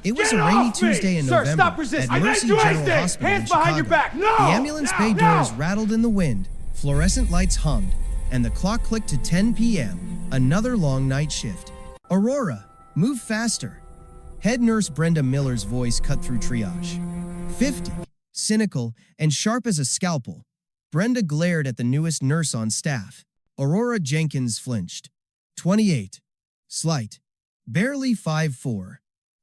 It was Get a rainy off me! Tuesday in Sir, November stop resisting! at I Mercy didn't do General anything! Hospital Hands in behind your Chicago. back! No! The ambulance No! bay No! doors rattled in the wind, fluorescent lights hummed, and the clock clicked to 10 p.m., another long night shift. Aurora, move faster. Head nurse Brenda Miller's voice cut through triage. 50, cynical, and sharp as a scalpel, Brenda glared at the newest nurse on staff. Aurora Jenkins flinched. 28, slight, barely 5'4",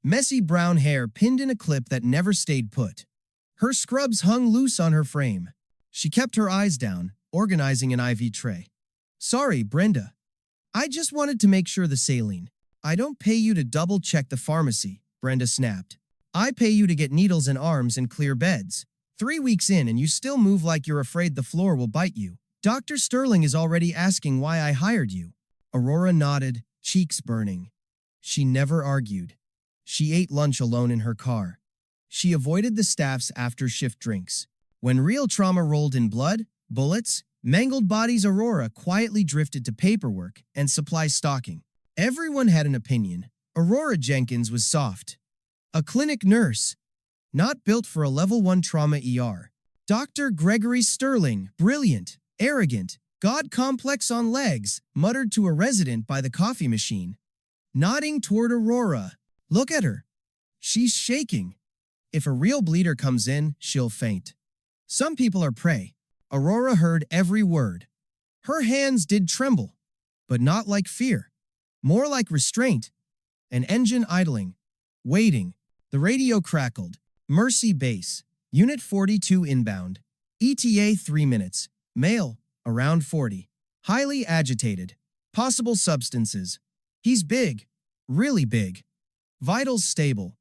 messy brown hair pinned in a clip that never stayed put. Her scrubs hung loose on her frame. She kept her eyes down, organizing an IV tray. Sorry, Brenda. I just wanted to make sure the saline. I don't pay you to double-check the pharmacy, Brenda snapped. I pay you to get needles in arms and clear beds. 3 weeks in and you still move like you're afraid the floor will bite you. Dr. Sterling is already asking why I hired you. Aurora nodded, cheeks burning. She never argued. She ate lunch alone in her car. She avoided the staff's after-shift drinks. When real trauma rolled in blood, bullets, mangled bodies, Aurora quietly drifted to paperwork and supply stocking. Everyone had an opinion. Aurora Jenkins was soft. A clinic nurse, not built for a level 1 trauma ER. Dr. Gregory Sterling, brilliant, arrogant, God complex on legs, muttered to a resident by the coffee machine. Nodding toward Aurora. Look at her. She's shaking. If a real bleeder comes in, she'll faint. Some people are prey. Aurora heard every word. Her hands did tremble, but not like fear. More like restraint. An engine idling. Waiting. The radio crackled. Mercy Base. Unit 42 inbound. ETA 3 minutes. Male, around 40. Highly agitated. Possible substances. He's big. Really big. Vitals stable.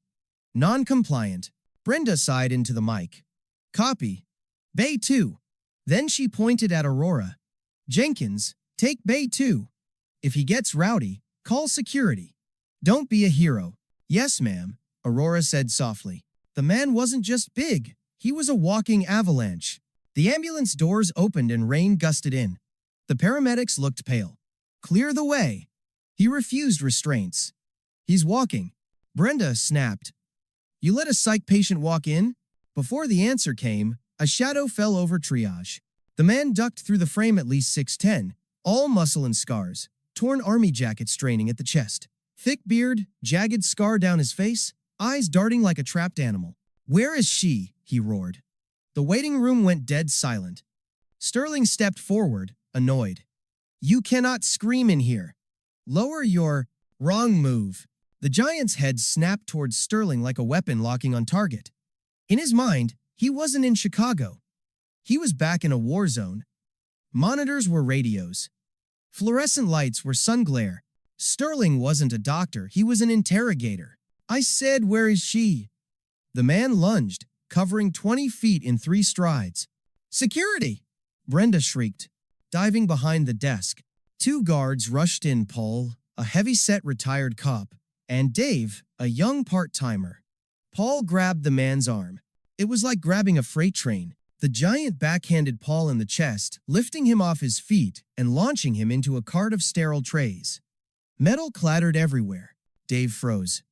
Non-compliant. Brenda sighed into the mic. Copy. Bay 2. Then she pointed at Aurora. Jenkins, take Bay 2. If he gets rowdy, call security. Don't be a hero. Yes, ma'am, Aurora said softly. The man wasn't just big. He was a walking avalanche. The ambulance doors opened and rain gusted in. The paramedics looked pale. Clear the way. He refused restraints. He's walking. Brenda snapped. You let a psych patient walk in? Before the answer came, a shadow fell over triage. The man ducked through the frame at least 6'10", all muscle and scars, torn army jacket straining at the chest. Thick beard, jagged scar down his face, eyes darting like a trapped animal. Where is she? He roared. The waiting room went dead silent. Sterling stepped forward, annoyed. You cannot scream in here. Lower your wrong move. The giant's head snapped towards Sterling like a weapon locking on target. In his mind, he wasn't in Chicago. He was back in a war zone. Monitors were radios. Fluorescent lights were sun glare. Sterling wasn't a doctor, he was an interrogator. I said, where is she? The man lunged, covering 20 feet in 3 strides. Security! Brenda shrieked, diving behind the desk. 2 guards rushed in, Paul, a heavy-set retired cop, and Dave, a young part-timer. Paul grabbed the man's arm. It was like grabbing a freight train. The giant backhanded Paul in the chest, lifting him off his feet and launching him into a cart of sterile trays. Metal clattered everywhere. Dave froze.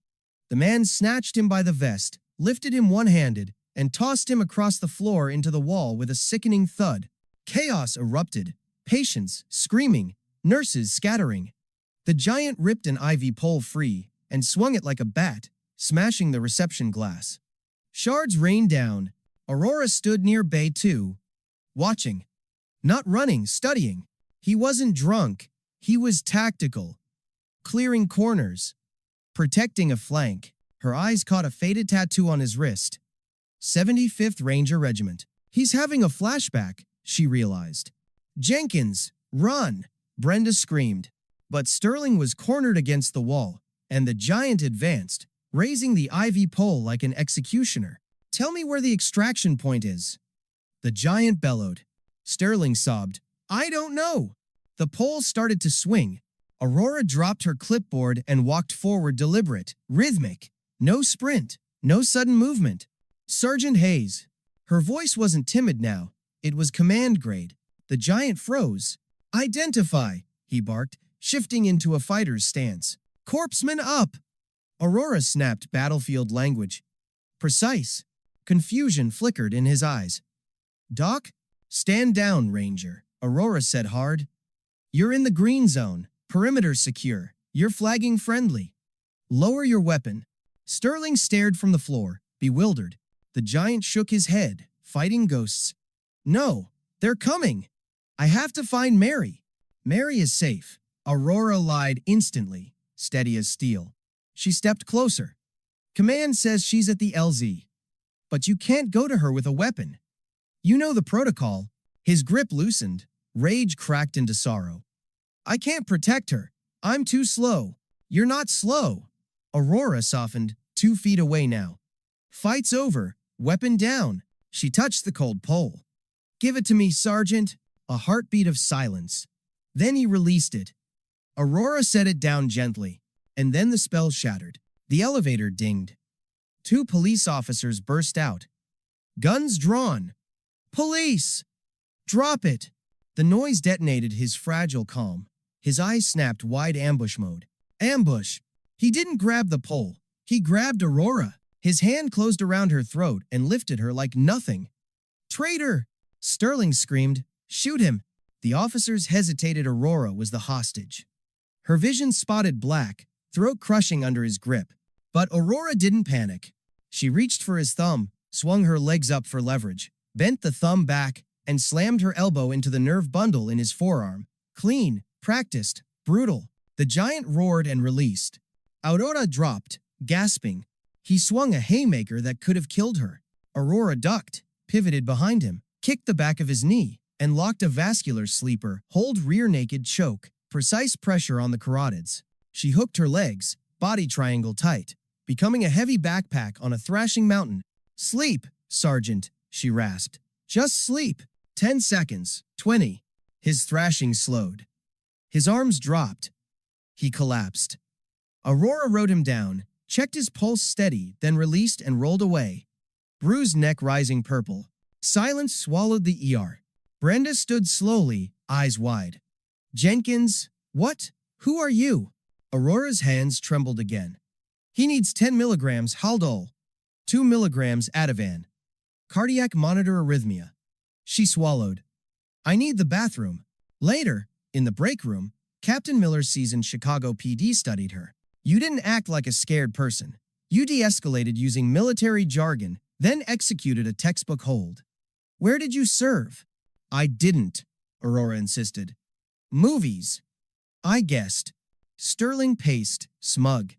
The man snatched him by the vest, lifted him one-handed, and tossed him across the floor into the wall with a sickening thud. Chaos erupted. Patients screaming, nurses scattering. The giant ripped an IV pole free and swung it like a bat, smashing the reception glass. Shards rained down. Aurora stood near Bay 2, watching. Not running, studying. He wasn't drunk. He was tactical. Clearing corners. Protecting a flank. Her eyes caught a faded tattoo on his wrist. 75th Ranger Regiment. He's having a flashback, she realized. Jenkins, run! Brenda screamed. But Sterling was cornered against the wall, and the giant advanced, raising the IV pole like an executioner. Tell me where the extraction point is. The giant bellowed. Sterling sobbed. I don't know. The pole started to swing. Aurora dropped her clipboard and walked forward, deliberate, rhythmic. No sprint, no sudden movement. Sergeant Hayes. Her voice wasn't timid now. It was command grade. The giant froze. Identify, he barked, shifting into a fighter's stance. Corpsman up! Aurora snapped battlefield language. Precise. Confusion flickered in his eyes. Doc? Stand down, Ranger, Aurora said hard. You're in the green zone. Perimeter secure. You're flagging friendly. Lower your weapon. Sterling stared from the floor, bewildered. The giant shook his head, fighting ghosts. No, they're coming. I have to find Mary. Mary is safe. Aurora lied instantly, steady as steel. She stepped closer. Command says she's at the LZ. But you can't go to her with a weapon. You know the protocol. His grip loosened. Rage cracked into sorrow. I can't protect her. I'm too slow. You're not slow. Aurora softened, 2 feet away now. Fight's over. Weapon down. She touched the cold pole. Give it to me, Sergeant. A heartbeat of silence. Then he released it. Aurora set it down gently, and then the spell shattered. The elevator dinged. 2 police officers burst out. Guns drawn. Police! Drop it! The noise detonated his fragile calm. His eyes snapped wide ambush mode. Ambush! He didn't grab the pole. He grabbed Aurora. His hand closed around her throat and lifted her like nothing. Traitor! Sterling screamed. Shoot him! The officers hesitated. Aurora was the hostage. Her vision spotted black, throat crushing under his grip. But Aurora didn't panic. She reached for his thumb, swung her legs up for leverage, bent the thumb back, and slammed her elbow into the nerve bundle in his forearm. Clean, practiced, brutal. The giant roared and released. Aurora dropped, gasping. He swung a haymaker that could have killed her. Aurora ducked, pivoted behind him, kicked the back of his knee, and locked a vascular sleeper, hold rear naked choke, precise pressure on the carotids. She hooked her legs, body triangle tight, becoming a heavy backpack on a thrashing mountain. Sleep, Sergeant, she rasped. Just sleep. 10 seconds, 20. His thrashing slowed. His arms dropped. He collapsed. Aurora rode him down, checked his pulse steady, then released and rolled away. Bruised neck rising purple. Silence swallowed the ER. Brenda stood slowly, eyes wide. Jenkins, what? Who are you? Aurora's hands trembled again. He needs 10 milligrams Haldol, 2 milligrams Ativan. Cardiac monitor arrhythmia. She swallowed. I need the bathroom. Later, in the break room, Captain Miller's seasoned Chicago PD studied her. You didn't act like a scared person. You de-escalated using military jargon, then executed a textbook hold. Where did you serve? I didn't, Aurora insisted. Movies. I guessed. Sterling paced, smug.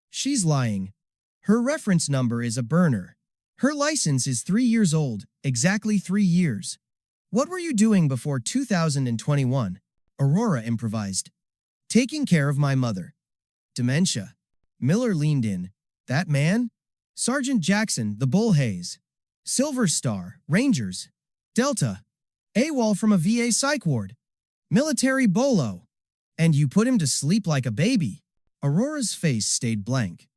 She's lying. Her reference number is a burner. Her license is 3 years old, exactly 3 years. What were you doing before 2021? Aurora improvised. Taking care of my mother. Dementia. Miller leaned in. That man? Sergeant Jackson, the Bullhaze. Silver Star, Rangers. Delta. AWOL from a VA psych ward. Military bolo. And you put him to sleep like a baby. Aurora's face stayed blank.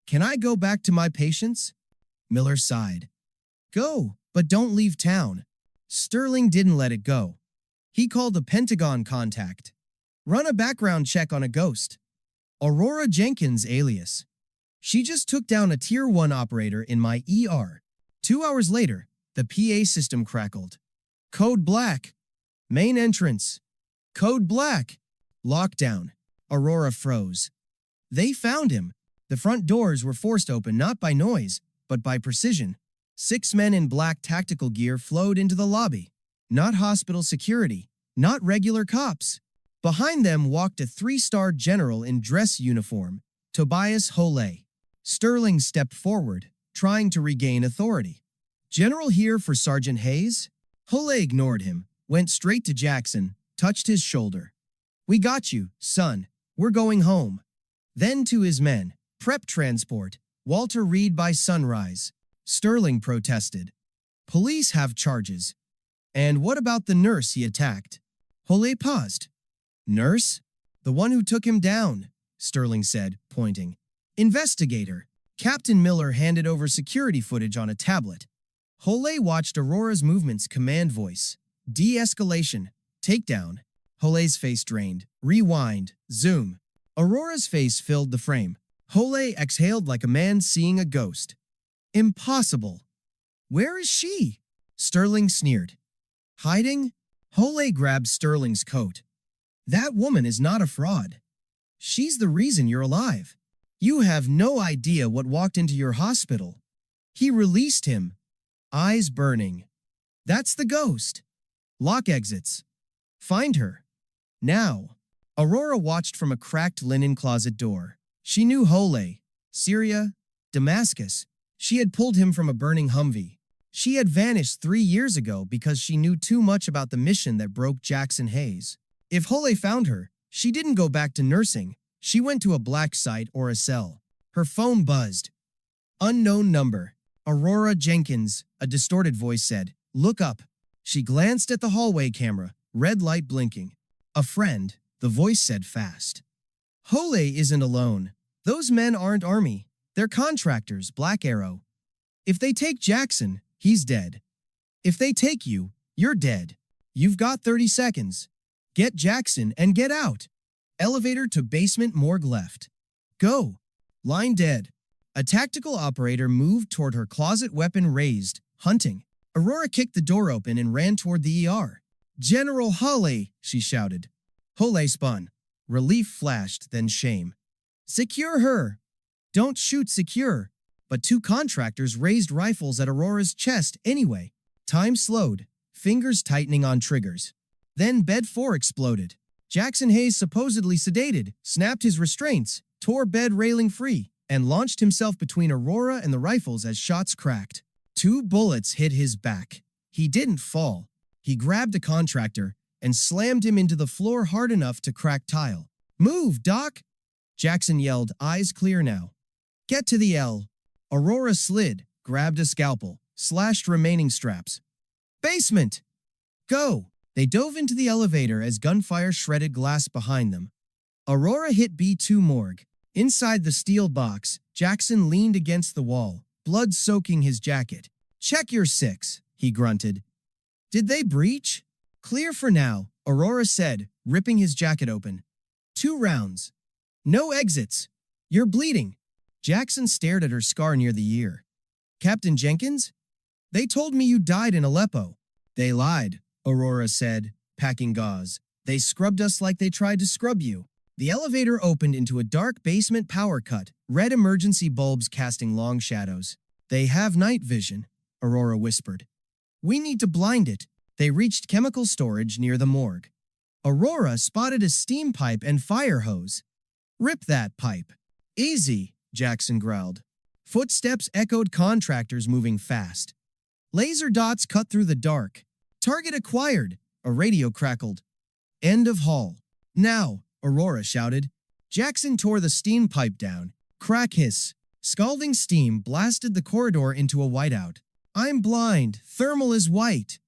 Can I go back to my patients? Miller sighed. Go, but don't leave town. Sterling didn't let it go. He called a Pentagon contact. Run a background check on a ghost. Aurora Jenkins alias. She just took down a Tier 1 operator in my ER. 2 hours later, the PA system crackled. Code black. Main entrance. Code black. Lockdown. Aurora froze. They found him. The front doors were forced open not by noise, but by precision. 6 men in black tactical gear flowed into the lobby. Not hospital security. Not regular cops. Behind them walked a 3-star general in dress uniform, Tobias Hole. Sterling stepped forward, trying to regain authority. General here for Sergeant Hayes? Hole ignored him, went straight to Jackson, touched his shoulder. We got you, son. We're going home. Then to his men. Prep transport. Walter Reed by sunrise. Sterling protested. Police have charges. And what about the nurse he attacked? Hole paused. Nurse? The one who took him down, Sterling said, pointing. Investigator. Captain Miller handed over security footage on a tablet. Hole watched Aurora's movements. Command voice. De-escalation. Takedown. Hole's face drained. Rewind. Zoom. Aurora's face filled the frame. Hole exhaled like a man seeing a ghost. Impossible. Where is she? Sterling sneered. Hiding? Hole grabbed Sterling's coat. That woman is not a fraud. She's the reason you're alive. You have no idea what walked into your hospital. He released him, eyes burning. That's the ghost. Lock exits. Find her. Now. Aurora watched from a cracked linen closet door. She knew Hole, Syria, Damascus. She had pulled him from a burning Humvee. She had vanished 3 years ago because she knew too much about the mission that broke Jackson Hayes. If Hole found her, she didn't go back to nursing. She went to a black site or a cell. Her phone buzzed. Unknown number. Aurora Jenkins, a distorted voice said. Look up. She glanced at the hallway camera, red light blinking. A friend, the voice said fast. Hole isn't alone. Those men aren't army. They're contractors, Black Arrow. If they take Jackson, he's dead. If they take you, you're dead. You've got 30 seconds. Get Jackson and get out. Elevator to basement morgue left. Go. Line dead. A tactical operator moved toward her closet, weapon raised, hunting. Aurora kicked the door open and ran toward the ER. General Hole, she shouted. Hole spun. Relief flashed, then shame. Secure her. Don't shoot, secure. But 2 contractors raised rifles at Aurora's chest anyway. Time slowed, fingers tightening on triggers. Then bed 4 exploded. Jackson Hayes, supposedly sedated, snapped his restraints, tore bed railing free, and launched himself between Aurora and the rifles as shots cracked. 2 bullets hit his back. He didn't fall. He grabbed a contractor and slammed him into the floor hard enough to crack tile. Move, Doc! Jackson yelled, eyes clear now. Get to the L. Aurora slid, grabbed a scalpel, slashed remaining straps. Basement! Go! They dove into the elevator as gunfire shredded glass behind them. Aurora hit B2 morgue. Inside the steel box, Jackson leaned against the wall, blood soaking his jacket. Check your 6, he grunted. Did they breach? Clear for now, Aurora said, ripping his jacket open. 2 rounds. No exits. You're bleeding. Jackson stared at her scar near the ear. Captain Jenkins? They told me you died in Aleppo. They lied, Aurora said, packing gauze. They scrubbed us like they tried to scrub you. The elevator opened into a dark basement power cut, red emergency bulbs casting long shadows. They have night vision, Aurora whispered. We need to blind it. They reached chemical storage near the morgue. Aurora spotted a steam pipe and fire hose. Rip that pipe. Easy, Jackson growled. Footsteps echoed, contractors moving fast. Laser dots cut through the dark. Target acquired, a radio crackled. End of hall. Now, Aurora shouted. Jackson tore the steam pipe down. Crack hiss. Scalding steam blasted the corridor into a whiteout. I'm blind. Thermal is white.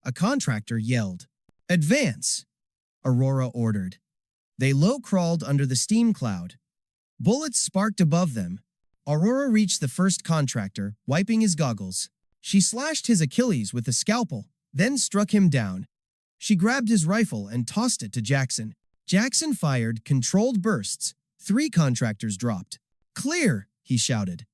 A contractor yelled. Advance, Aurora ordered. They low-crawled under the steam cloud. Bullets sparked above them. Aurora reached the first contractor, wiping his goggles. She slashed his Achilles with a scalpel, then struck him down. She grabbed his rifle and tossed it to Jackson. Jackson fired controlled bursts. 3 contractors dropped. Clear, he shouted.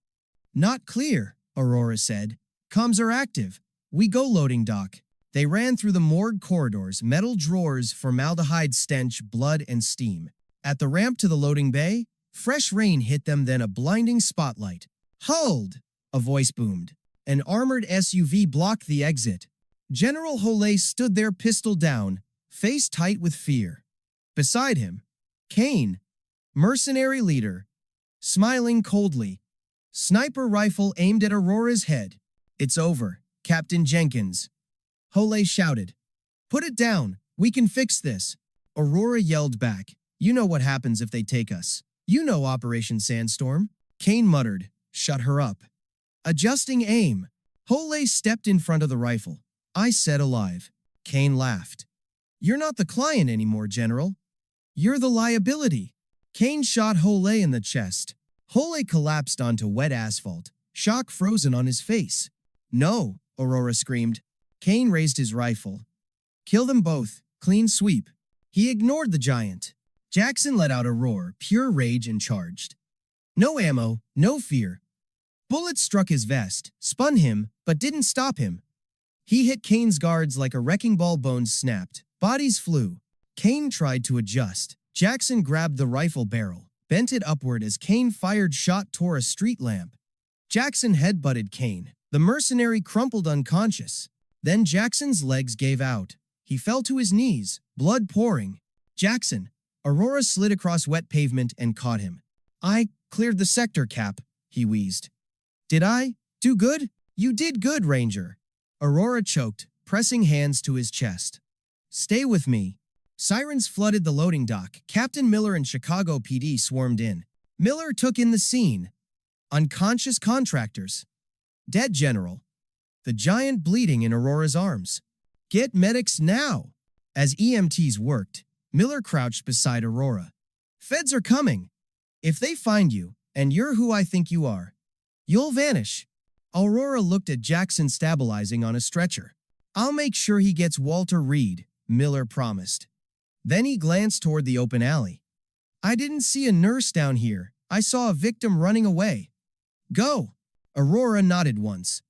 Not clear, Aurora said. Comms are active. We go, loading dock. They ran through the morgue corridors, metal drawers, formaldehyde stench, blood, and steam. At the ramp to the loading bay, fresh rain hit them, then a blinding spotlight. Hold! A voice boomed. An armored SUV blocked the exit. General Hole stood there, pistol down, face tight with fear. Beside him, Kane, mercenary leader, smiling coldly. Sniper rifle aimed at Aurora's head. It's over, Captain Jenkins. Hole shouted. Put it down. We can fix this. Aurora yelled back. You know what happens if they take us. You know Operation Sandstorm. Kane muttered. Shut her up. Adjusting aim. Hole stepped in front of the rifle. I said alive. Kane laughed. You're not the client anymore, General. You're the liability. Kane shot Hole in the chest. Hole collapsed onto wet asphalt, shock frozen on his face. No, Aurora screamed. Kane raised his rifle. Kill them both. Clean sweep. He ignored the giant. Jackson let out a roar, pure rage, and charged. No ammo, no fear. Bullets struck his vest, spun him, but didn't stop him. He hit Kane's guards like a wrecking ball. Bones snapped. Bodies flew. Kane tried to adjust. Jackson grabbed the rifle barrel, bent it upward as Kane fired. Shot tore a street lamp. Jackson headbutted Kane. The mercenary crumpled unconscious. Then Jackson's legs gave out. He fell to his knees, blood pouring. Jackson. Aurora slid across wet pavement and caught him. I cleared the sector, Cap, he wheezed. Did I? Do good? You did good, Ranger. Aurora choked, pressing hands to his chest. Stay with me. Sirens flooded the loading dock. Captain Miller and Chicago PD swarmed in. Miller took in the scene. Unconscious contractors. Dead general. The giant bleeding in Aurora's arms. Get medics now. As EMTs worked, Miller crouched beside Aurora. Feds are coming. If they find you, and you're who I think you are, you'll vanish. Aurora looked at Jackson stabilizing on a stretcher. I'll make sure he gets Walter Reed, Miller promised. Then he glanced toward the open alley. I didn't see a nurse down here. I saw a victim running away. Go. Aurora nodded once.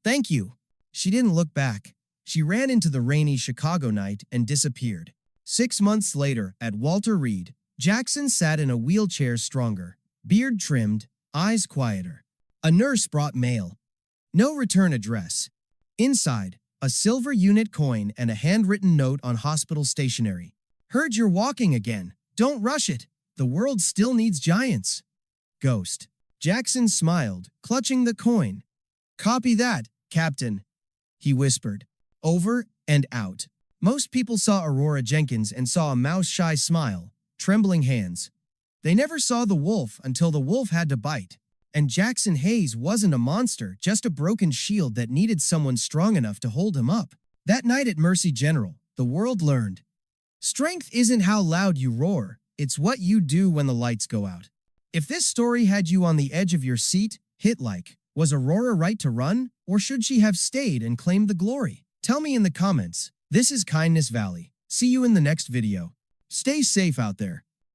Thank you. She didn't look back. She ran into the rainy Chicago night and disappeared. 6 months later, at Walter Reed, Jackson sat in a wheelchair, stronger, beard trimmed, eyes quieter. A nurse brought mail. No return address. Inside, a silver unit coin and a handwritten note on hospital stationery. Heard you're walking again. Don't rush it. The world still needs giants. Ghost. Jackson smiled, clutching the coin. Copy that, Captain, he whispered. Over and out. Most people saw Aurora Jenkins and saw a mouse-shy smile, trembling hands. They never saw the wolf until the wolf had to bite. And Jackson Hayes wasn't a monster, just a broken shield that needed someone strong enough to hold him up. That night at Mercy General, the world learned. Strength isn't how loud you roar, it's what you do when the lights go out. If this story had you on the edge of your seat, hit like. Was Aurora right to run, or should she have stayed and claimed the glory? Tell me in the comments. This is Kindness Valley. See you in the next video. Stay safe out there.